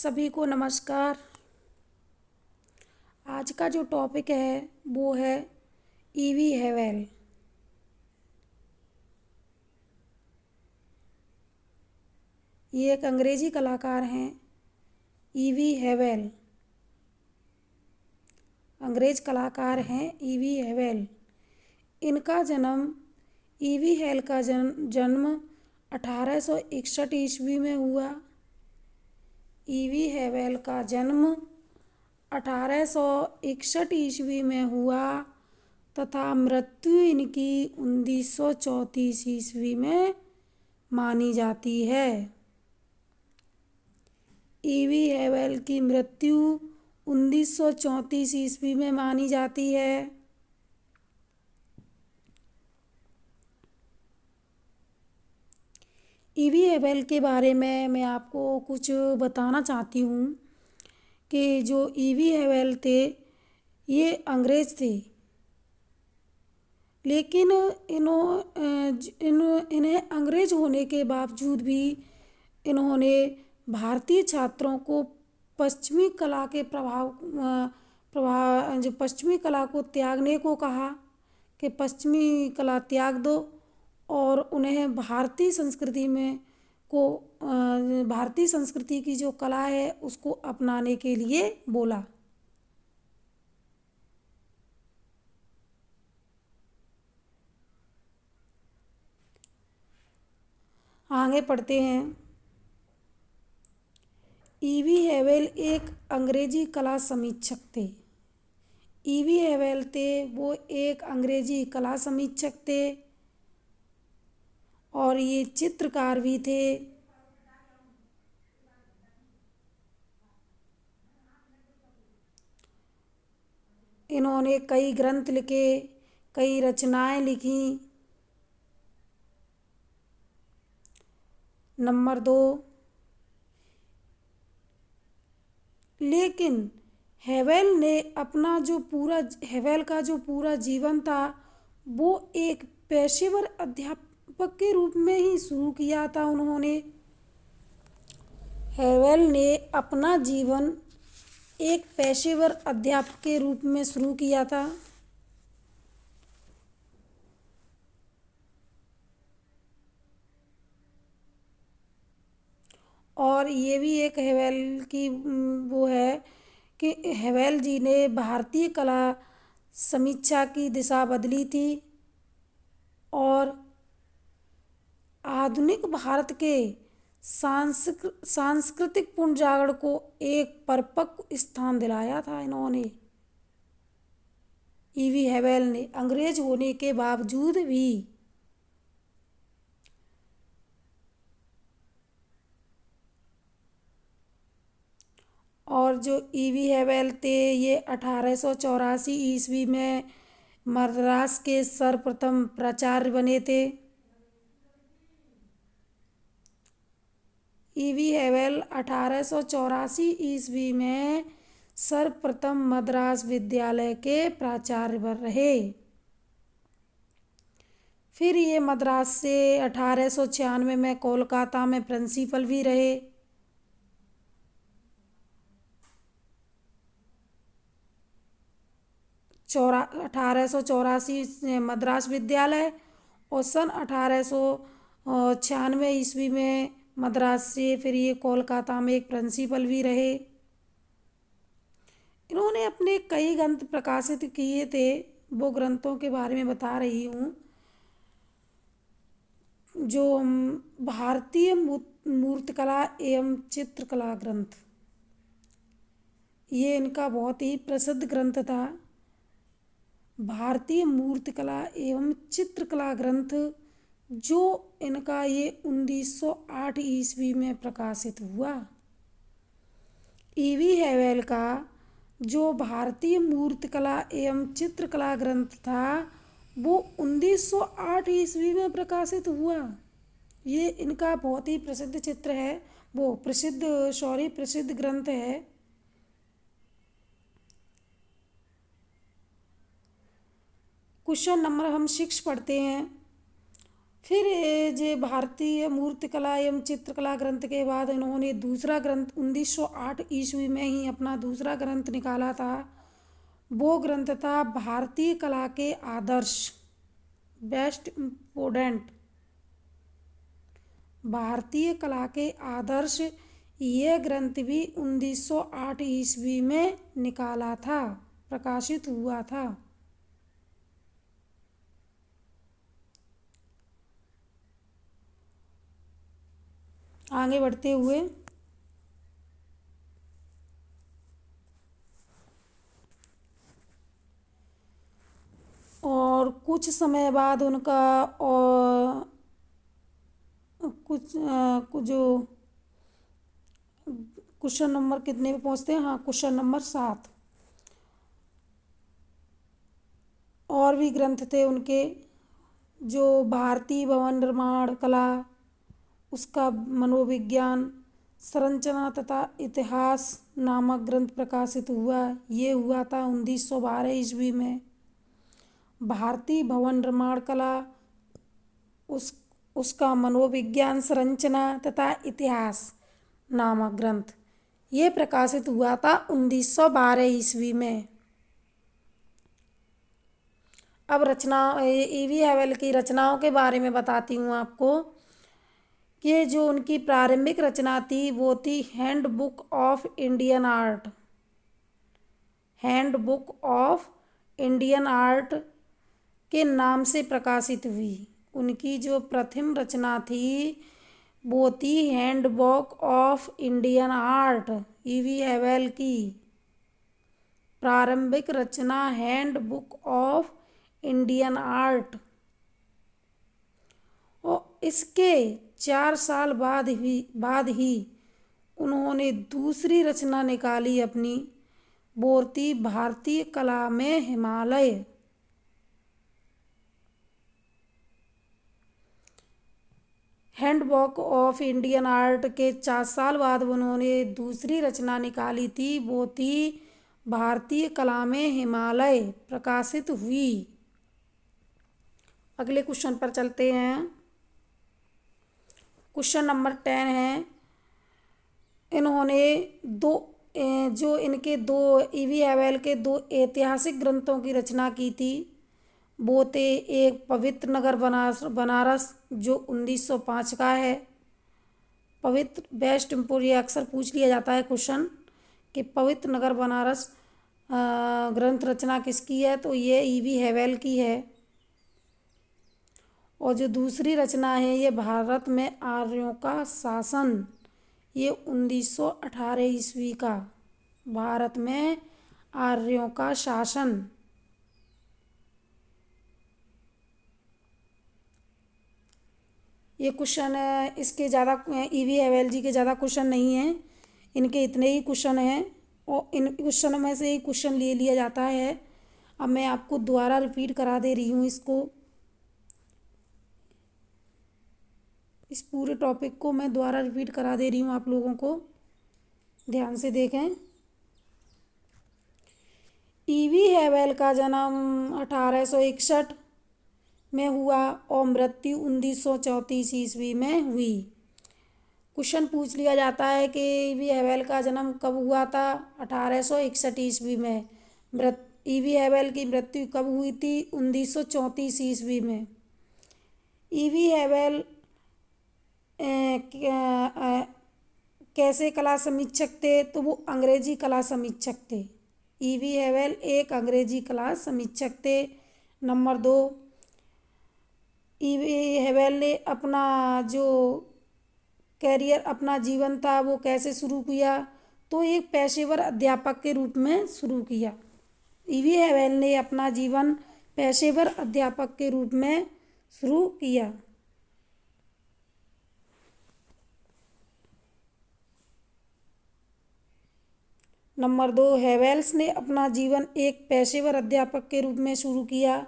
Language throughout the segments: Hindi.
सभी को नमस्कार। आज का जो टॉपिक है वो है ईवी हैवेल। ये एक अंग्रेजी कलाकार हैं, ईवी हैवेल। अंग्रेज कलाकार हैं ईवी हैवेल। इनका जन्म ईवी हैवेल का जन्म 1861 ईस्वी में हुआ। ईवी हैवेल का जन्म 1861 ईस्वी में हुआ तथा मृत्यु इनकी 1934 ईस्वी में मानी जाती है। ईवी हैवेल की मृत्यु 1934 ईस्वी में मानी जाती है। ईवी हैवेल के बारे में मैं आपको कुछ बताना चाहती हूँ कि जो ईवी हैवेल थे ये अंग्रेज थे, लेकिन इन्हें अंग्रेज होने के बावजूद भी इन्होंने भारतीय छात्रों को पश्चिमी कला के प्रभाव जो पश्चिमी कला को त्यागने को कहा कि पश्चिमी कला त्याग दो और उन्हें भारतीय संस्कृति भारतीय संस्कृति की जो कला है उसको अपनाने के लिए बोला। आगे पढ़ते हैं। ईवी हैवेल एक अंग्रेजी कला समीक्षक थे। ईवी हैवेल थे वो एक अंग्रेजी कला समीक्षक थे और ये चित्रकार भी थे। इन्होंने कई ग्रंथ लिखे, कई रचनाएं लिखी। नंबर 2, लेकिन हैवेल का जो पूरा जीवन था वो एक पेशेवर अध्यापक के रूप में ही शुरू किया था। उन्होंने हैवेल ने अपना जीवन एक पेशेवर अध्यापक के रूप में शुरू किया था। और ये भी एक हैवेल की वो है कि हैवेल जी ने भारतीय कला समीक्षा की दिशा बदली थी और आधुनिक भारत के सांस्कृतिक पुनर्जागरण को एक परिपक्व स्थान दिलाया था। इन्होंने ईवी हैवेल ने अंग्रेज होने के बावजूद भी और जो ईवी हैवेल थे ये 1884 ईस्वी में मद्रास के सर्वप्रथम प्राचार्य बने थे। ईवी हैवेल 1884 ईस्वी में सर्वप्रथम मद्रास विद्यालय के प्राचार्य रहे। फिर ये मद्रास से 1896 में कोलकाता में प्रिंसिपल भी रहे। 1884 मद्रास विद्यालय और सन 1896 ईस्वी में मद्रास से फिर ये कोलकाता में एक प्रिंसिपल भी रहे। इन्होंने अपने कई ग्रंथ प्रकाशित किए थे, वो ग्रंथों के बारे में बता रही हूँ। जो भारतीय मूर्तिकला एवं चित्रकला ग्रंथ, ये इनका बहुत ही प्रसिद्ध ग्रंथ था। भारतीय मूर्तिकला एवं चित्रकला ग्रंथ जो इनका ये 1908 ईस्वी में प्रकाशित हुआ। ईवी हैवेल का जो भारतीय मूर्तिकला एवं चित्रकला ग्रंथ था वो 1908 ईस्वी में प्रकाशित हुआ। ये इनका बहुत ही प्रसिद्ध चित्र है, वो प्रसिद्ध ग्रंथ है। क्वेश्चन नंबर हम 6 पढ़ते हैं। फिर ये भारतीय मूर्तिकला एवं चित्रकला ग्रंथ के बाद इन्होंने दूसरा ग्रंथ 1908 ईस्वी में ही अपना दूसरा ग्रंथ निकाला था। वो ग्रंथ था भारतीय कला के आदर्श, बेस्ट इम्पोर्टेंट। भारतीय कला के आदर्श ये ग्रंथ भी 1908 ईस्वी में निकाला था, प्रकाशित हुआ था। आगे बढ़ते हुए और कुछ समय बाद उनका और कुछ जो क्वेश्चन नंबर कितने पे पहुंचते हैं, हाँ क्वेश्चन नंबर 7। और भी ग्रंथ थे उनके, जो भारतीय भवन निर्माण कला, उसका मनोविज्ञान, संरचना तथा इतिहास नामक ग्रंथ प्रकाशित हुआ। ये हुआ था 1912 ईस्वी में। भारतीय भवन निर्माण कला, उसका मनोविज्ञान, संरचना तथा इतिहास नामक ग्रंथ ये प्रकाशित हुआ था 1912 ईस्वी में। अब रचना ईवी हैवेल की रचनाओं के बारे में बताती हूँ आपको कि जो उनकी प्रारंभिक रचना थी वो थी handbook of Indian art. Handbook of Indian art के नाम से प्रकाशित हुई। उनकी जो प्रथम रचना थी वो थी handbook of Indian art, EV हैवेल की प्रारंभिक रचना हैंडबुक ऑफ इंडियन आर्ट। और इसके 4 साल बाद ही उन्होंने दूसरी रचना निकाली अपनी, वो थी भारतीय कला में Himalaya. Handbook of Indian art के 4 साल बाद उन्होंने दूसरी रचना निकाली थी, वो थी भारतीय कला में हिमालय, प्रकाशित हुई। अगले क्वेश्चन पर चलते हैं। क्वेश्चन नंबर 10 है, इन्होंने जो इनके दो ईवी हैवेल के 2 ऐतिहासिक ग्रंथों की रचना की थी, वो थे एक पवित्र नगर बनारस जो 1905 का है। पवित्र बेस्ट इम्पोर्ट, ये अक्सर पूछ लिया जाता है क्वेश्चन कि पवित्र नगर बनारस ग्रंथ रचना किसकी है, तो ये ईवी हैवेल की है। और जो दूसरी रचना है ये भारत में आर्यों का शासन, ये 1918 ईस्वी का, भारत में आर्यों का शासन। ये क्वेश्चन इसके ज़्यादा ईवी हैवेल जी के ज़्यादा क्वेश्चन नहीं हैं, इनके इतने ही क्वेश्चन हैं और इन क्वेश्चनों में से ही क्वेश्चन ले लिया जाता है। अब मैं आपको दोबारा रिपीट करा दे रही हूँ इसको, इस पूरे टॉपिक को मैं दोबारा रिपीट करा दे रही हूँ आप लोगों को, ध्यान से देखें। ईवी हैवेल का जन्म 1861 में हुआ और मृत्यु 1934 ईस्वी में हुई। क्वेश्चन पूछ लिया जाता है कि ईवी हैवेल का जन्म कब हुआ था, 1861 ईस्वी में। ईवी हैवेल की मृत्यु कब हुई थी, 1934 ईस्वी में। ईवी हैवेल कैसे कला समीक्षक थे, तो वो अंग्रेजी कला समीक्षक थे। ईवी हैवेल एक अंग्रेजी कला समीक्षक थे। नंबर 2, ईवी हैवेल ने अपना जो कैरियर, अपना जीवन था वो कैसे शुरू किया, तो एक पेशेवर अध्यापक के रूप में शुरू किया। ईवी हैवेल ने अपना जीवन पेशेवर अध्यापक के रूप में शुरू किया। नंबर 2, हैवेल्स ने अपना जीवन एक पेशेवर अध्यापक के रूप में शुरू किया।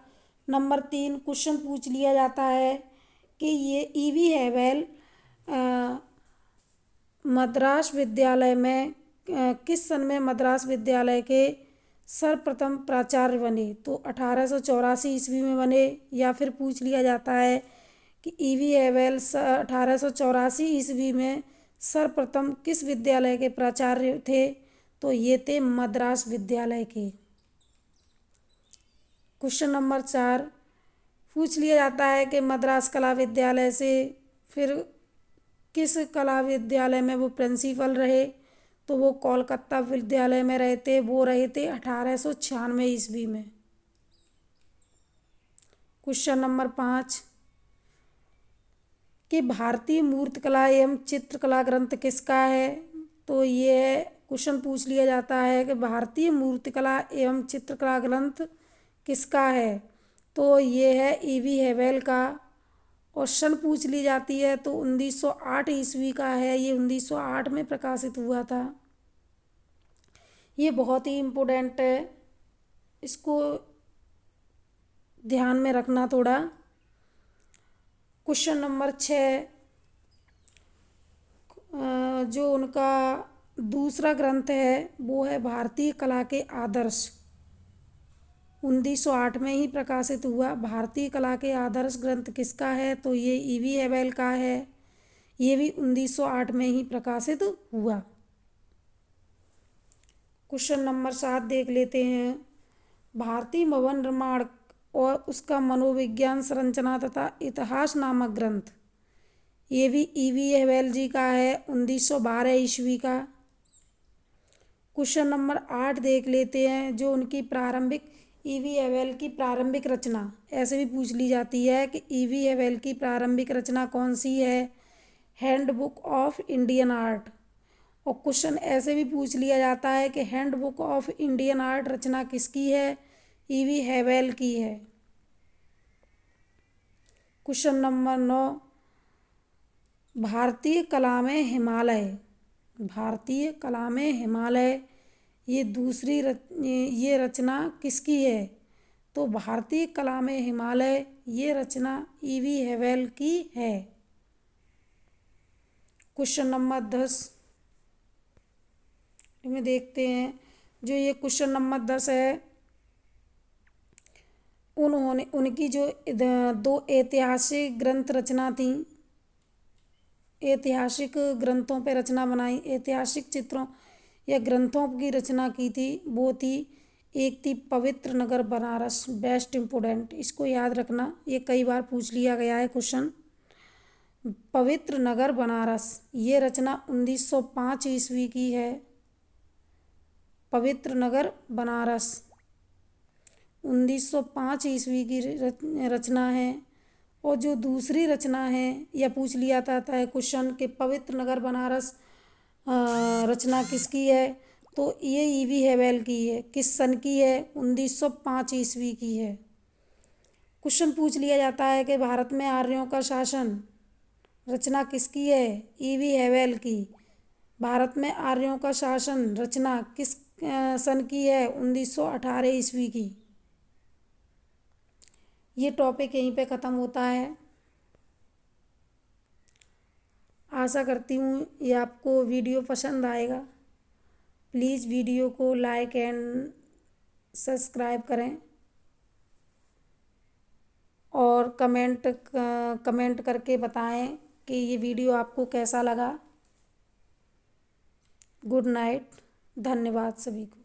नंबर 3, क्वेश्चन पूछ लिया जाता है कि ये ईवी हैवेल मद्रास विद्यालय में किस सन में मद्रास विद्यालय के सर्वप्रथम प्राचार्य बने, तो 1884 ईस्वी में बने। या फिर पूछ लिया जाता है कि ईवी हैवेल 1884 ईस्वी में सर्वप्रथम किस विद्यालय के प्राचार्य थे? तो ये थे मद्रास विद्यालय के। क्वेश्चन नंबर 4 पूछ लिया जाता है कि मद्रास कला विद्यालय से फिर किस कला विद्यालय में वो प्रिंसिपल रहे? तो वो कोलकाता विद्यालय में रहे थे। वो रहे थे 1896 ईस्वी में। क्वेश्चन नंबर 5 कि भारतीय मूर्तिकला एवं चित्रकला ग्रंथ किसका है? तो ये क्वेश्चन पूछ लिया जाता है कि भारतीय मूर्तिकला एवं चित्रकला ग्रंथ किसका है? तो ये है ईवी हैवेल का। और सन पूछ ली जाती है तो 1908 ईस्वी का है। ये 1908 में प्रकाशित हुआ था। ये बहुत ही इम्पोर्टेंट है, इसको ध्यान में रखना थोड़ा। क्वेश्चन नंबर 6 जो उनका दूसरा ग्रंथ है वो है भारतीय कला के आदर्श। 1908 में ही प्रकाशित हुआ। भारतीय कला के आदर्श ग्रंथ किसका है? तो ये ईवी हैवेल का है। ये भी 1908 में ही प्रकाशित हुआ। क्वेश्चन नंबर 7 देख लेते हैं। भारतीय भवन निर्माण और उसका मनोविज्ञान, संरचना तथा इतिहास नामक ग्रंथ, ये भी ईवी हैवेल जी का है, 1912 ईस्वी का। क्वेश्चन नंबर 8 देख लेते हैं। जो उनकी प्रारंभिक ईवी हैवेल की प्रारंभिक रचना, ऐसे भी पूछ ली जाती है कि ईवी हैवेल की प्रारंभिक रचना कौन सी है? Handbook of Indian art. और क्वेश्चन ऐसे भी पूछ लिया जाता है कि हैंडबुक ऑफ इंडियन आर्ट रचना किसकी है? ईवी हैवेल की है। क्वेश्चन नंबर 9 भारतीय कला में हिमालय। भारतीय कला में हिमालय, ये दूसरी ये रचना किसकी है? तो भारतीय कला में हिमालय ये रचना ईवी हैवेल की है। क्वेश्चन नंबर 10 में देखते हैं। जो ये क्वेश्चन नंबर 10 है, उन्होंने उनकी जो 2 ऐतिहासिक ग्रंथ रचना थी, ऐतिहासिक ग्रंथों पे रचना बनाई, ऐतिहासिक चित्रों या ग्रंथों की रचना की थी, वो थी, एक थी पवित्र नगर बनारस। बेस्ट इम्पोर्टेंट, इसको याद रखना, ये कई बार पूछ लिया गया है क्वेश्चन। पवित्र नगर बनारस ये रचना 1905 ईस्वी की है। पवित्र नगर बनारस 1905 ईस्वी की रचना है। और जो दूसरी रचना है, यह पूछ लिया जाता है क्वेश्चन कि पवित्र नगर बनारस रचना किसकी है? तो ये ईवी हैवेल की है। किस सन की है? 1905 ईस्वी की है। क्वेश्चन पूछ लिया जाता है कि भारत में आर्यों का शासन रचना किसकी है? ईवी हैवेल की। भारत में आर्यों का शासन रचना किस सन की है? 1918 ईस्वी की। ये टॉपिक यहीं पे ख़त्म होता है। आशा करती हूँ ये आपको वीडियो पसंद आएगा। प्लीज़ वीडियो को लाइक एंड सब्सक्राइब करें और कमेंट करके बताएं कि ये वीडियो आपको कैसा लगा। गुड नाइट, धन्यवाद सभी को।